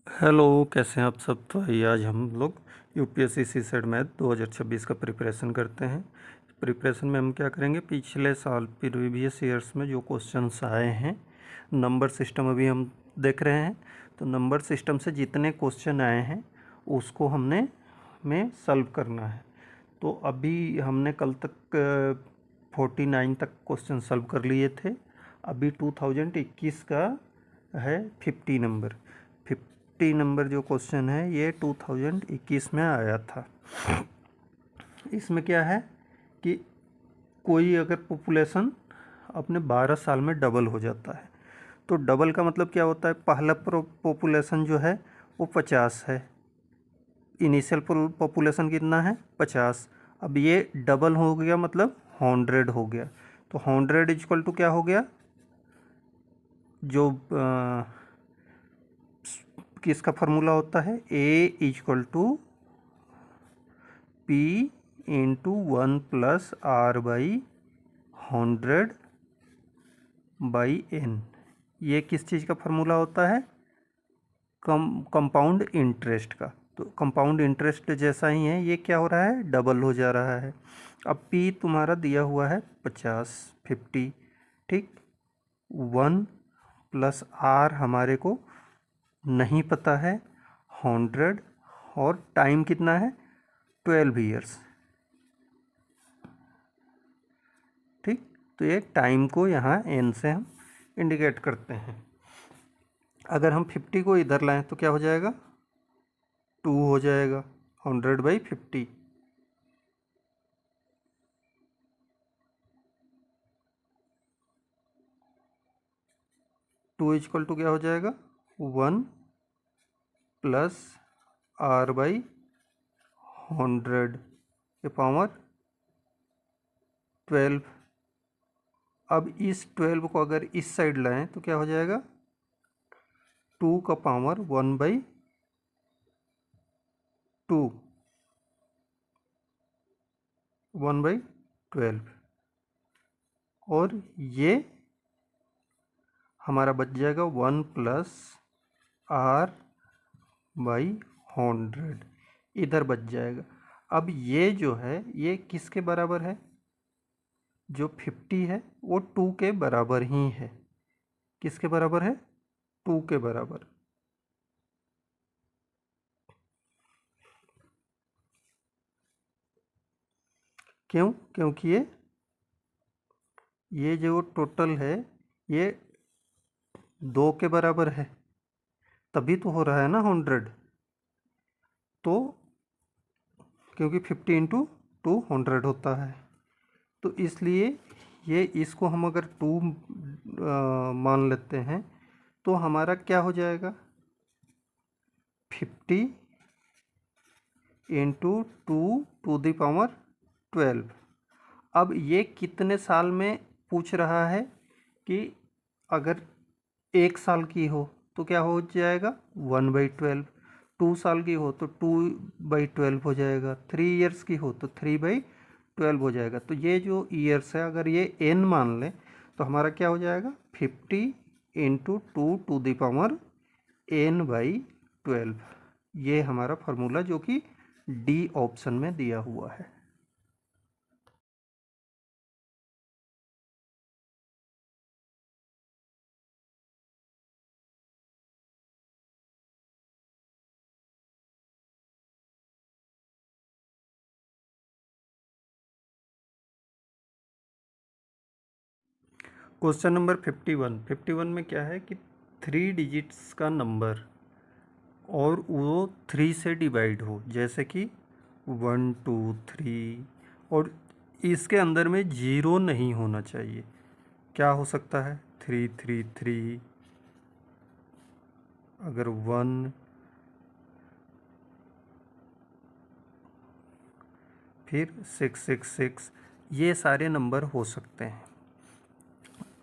Hello, कैसे हैं आप सब। तो आइए आज हम लोग यूपीएससी सीसेट मैथ 2026 का प्रिपरेशन करते हैं। प्रिपरेशन में हम क्या करेंगे, पिछले साल प्रीवियस ईयर्स में जो क्वेश्चंस आए हैं, नंबर सिस्टम अभी हम देख रहे हैं। तो नंबर सिस्टम से जितने क्वेश्चन आए हैं उसको हमने में सॉल्व करना है। तो अभी हमने कल तक 49 तक क्वेश्चन सॉल्व कर लिए थे। अभी 2021 का है 50 नंबर जो क्वेश्चन है ये 2021 में आया था। इसमें क्या है कि कोई अगर पॉपुलेशन अपने 12 साल में डबल हो जाता है, तो डबल का मतलब क्या होता है, पहला पॉपुलेशन जो है वो 50 है, इनिशियल पॉपुलेशन कितना है 50। अब ये डबल हो गया मतलब 100 हो गया। तो 100 इक्वल टू क्या हो गया, जो किसका फार्मूला होता है, A equal to P into 1+r/100 by n। ये किस चीज़ का फार्मूला होता है, कंपाउंड इंटरेस्ट का। तो कंपाउंड इंटरेस्ट जैसा ही है, ये क्या हो रहा है, डबल हो जा रहा है। अब p तुम्हारा दिया हुआ है 50, ठीक। 1+r हमारे को नहीं पता है, 100, और टाइम कितना है 12 ईयर्स, ठीक। तो ये टाइम को यहाँ n से हम इंडिकेट करते हैं। अगर हम 50 को इधर लाएं तो क्या हो जाएगा, 2 हो जाएगा, 100/50। टू इक्वल टू क्या हो जाएगा, 1+r/100 के पावर 12। अब इस 12 को अगर इस साइड लाएं तो क्या हो जाएगा, 2 का पावर 1/2, 1/12। और ये हमारा बच जाएगा 1+r/100 इधर बच जाएगा। अब ये जो है ये किसके बराबर है, जो 50 है वो 2 के बराबर ही है। किसके बराबर है, 2 के बराबर। क्यों, क्योंकि ये जो टोटल है ये 2 के बराबर है, तभी तो हो रहा है ना 100। तो क्योंकि 50 इंटू 2 100 होता है, तो इसलिए ये इसको हम अगर 2 मान लेते हैं तो हमारा क्या हो जाएगा, 50 इंटू 2 टू द पावर 12। अब ये कितने साल में पूछ रहा है कि अगर 1 साल की हो तो क्या हो जाएगा, 1/12। 2 साल की हो तो 2/12 हो जाएगा, 3 ईयर्स की हो तो 3/12 हो जाएगा। तो ये जो ईयर्स है अगर ये n मान लें तो हमारा क्या हो जाएगा, 50 into 2 to the power n/12। ये हमारा फार्मूला जो कि डी ऑप्शन में दिया हुआ है। क्वेश्चन नंबर 51 में क्या है कि 3 डिजिट्स का नंबर और वो 3 से डिवाइड हो, जैसे कि 1 2 3, और इसके अंदर में 0 नहीं होना चाहिए। क्या हो सकता है, 3 3 3, अगर 1, फिर 6 6 6, ये सारे नंबर हो सकते हैं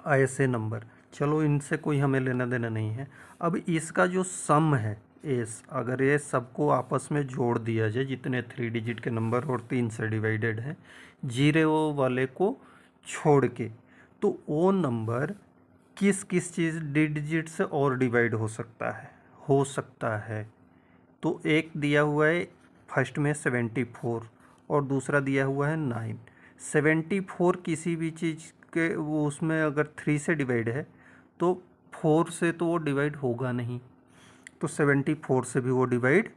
ऐसे नंबर। चलो इनसे कोई हमें लेना देना नहीं है। अब इसका जो सम है एस, अगर ये सबको आपस में जोड़ दिया जाए, जितने 3 डिजिट के नंबर और 3 से डिवाइडेड है, 0 वाले को छोड़ के, तो वो नंबर किस किस चीज़ डिजिट से और डिवाइड हो सकता है, हो सकता है। तो एक दिया हुआ है फर्स्ट में 74 और दूसरा दिया हुआ है 9। 74 किसी भी चीज़ के वो उसमें अगर 3 से डिवाइड है तो 4 से तो वो डिवाइड होगा नहीं, तो 74 से भी वो डिवाइड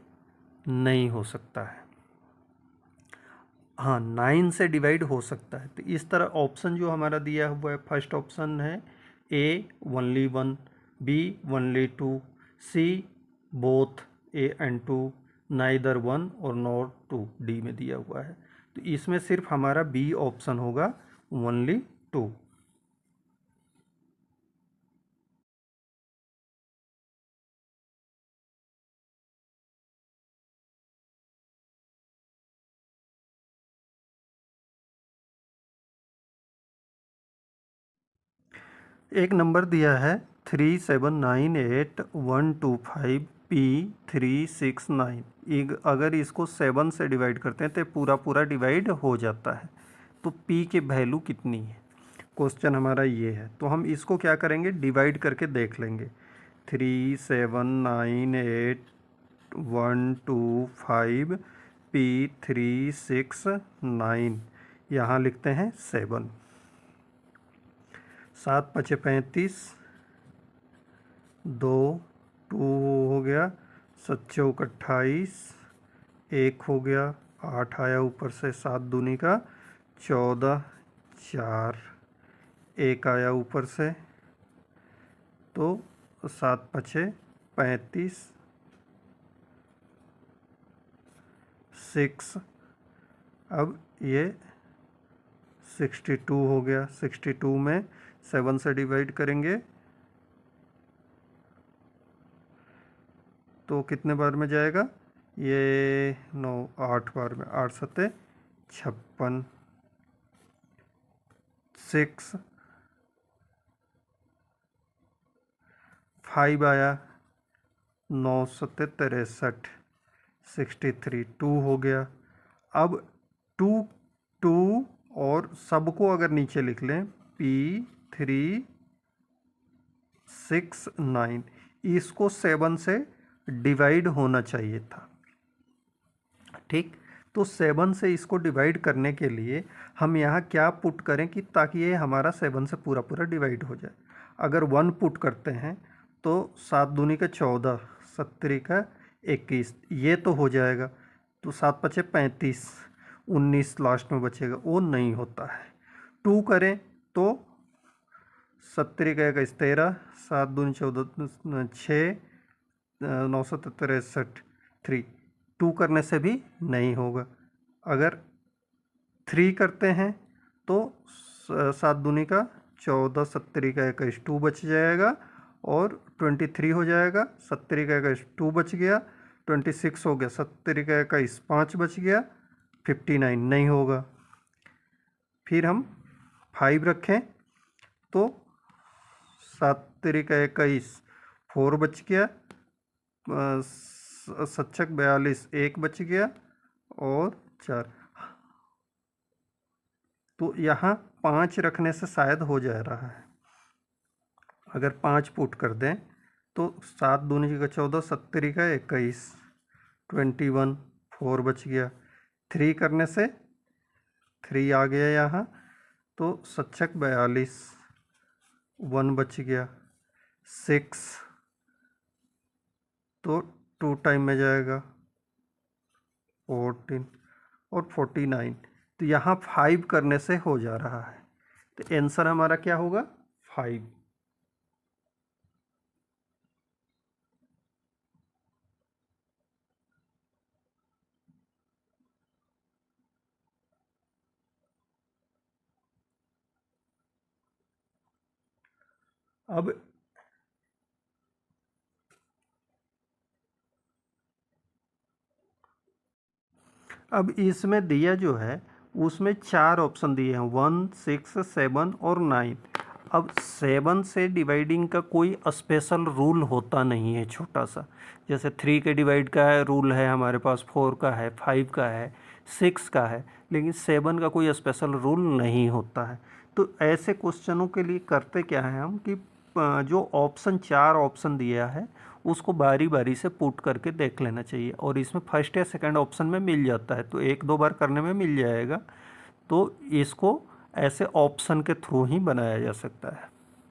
नहीं हो सकता है। हाँ, 9 से डिवाइड हो सकता है। तो इस तरह ऑप्शन जो हमारा दिया हुआ है, फर्स्ट ऑप्शन है A only 1, B only 2, C both A and 2, neither 1 or not 2 D में दिया हुआ है। तो इसमें सिर्फ हमारा बी ऑप्शन होगा, ओनली 2। एक नंबर दिया है 3798125369। अगर इसको 7 से डिवाइड करते हैं तो पूरा पूरा डिवाइड हो जाता है। तो पी की वैल्यू कितनी है, क्वेश्चन हमारा ये है। तो हम इसको क्या करेंगे, डिवाइड करके देख लेंगे। 3798125369, यहाँ लिखते हैं 7। 7 पचे 35, 2 2 हो गया, 7 चौक 28, 1 हो गया, 8 आया ऊपर से, 7 दूनी का 14, 4 1 आया ऊपर से, तो 7 पचे 35, 6, अब ये 62 हो गया। 62 में 7 से डिवाइड करेंगे तो कितने बार में जाएगा, ये 9 8 बार में, 8 सत्ते 56, 6 5 आया, 9 सत्ते 63, 63 2 हो गया। अब 2 2 और सबको अगर नीचे लिख लें, P369, इसको 7 से डिवाइड होना चाहिए था। ठीक, तो 7 से इसको डिवाइड करने के लिए हम यहाँ क्या पुट करें कि ताकि ये हमारा 7 से पूरा पूरा डिवाइड हो जाए। अगर 1 पुट करते हैं तो 7 दूनी का 14, 70 का 21, ये तो हो जाएगा। तो 7 पचे 35, 19 लास्ट में बचेगा, वो नहीं होता है। 2 करें तो 70 का 21 13, 7 दूनी 14 6, 963 3, 2 करने से भी नहीं होगा। अगर 3 करते हैं तो 7 दूनी का 14, 70 का 21 2 बच जाएगा और 23 हो जाएगा। 70 का 21 2 बच गया, 26 हो गया, 70 का 21 5 बच गया, 59 नहीं होगा। फिर हम 5 रखें तो 70 का 21 4 बच गया, 7 42 1 बच गया और 4। तो यहाँ 5 रखने से शायद हो जा रहा है। अगर 5 पुट कर दें तो 7 दूनी का 14, 70 का 21 21 4 बच गया। 3 करने से 3 आ गया यहाँ, तो 7 42 1 बच गया। 6 तो 2 टाइम में जाएगा, 14 और 49। तो यहाँ 5 करने से हो जा रहा है। तो आंसर हमारा क्या होगा, 5। अब इसमें दिया जो है उसमें 4 ऑप्शन दिए हैं, 1 6 7 और 9। अब 7 से डिवाइडिंग का कोई स्पेशल रूल होता नहीं है, छोटा सा। जैसे 3 के डिवाइड का है रूल है हमारे पास, 4 का है, 5 का है, 6 का है, लेकिन 7 का कोई स्पेशल रूल नहीं होता है। तो ऐसे क्वेश्चनों के लिए करते क्या है हम कि जो ऑप्शन 4 ऑप्शन दिया है उसको बारी बारी से पुट करके देख लेना चाहिए। और इसमें फर्स्ट या सेकंड ऑप्शन में मिल जाता है, तो एक दो बार करने में मिल जाएगा। तो इसको ऐसे ऑप्शन के थ्रू ही बनाया जा सकता है।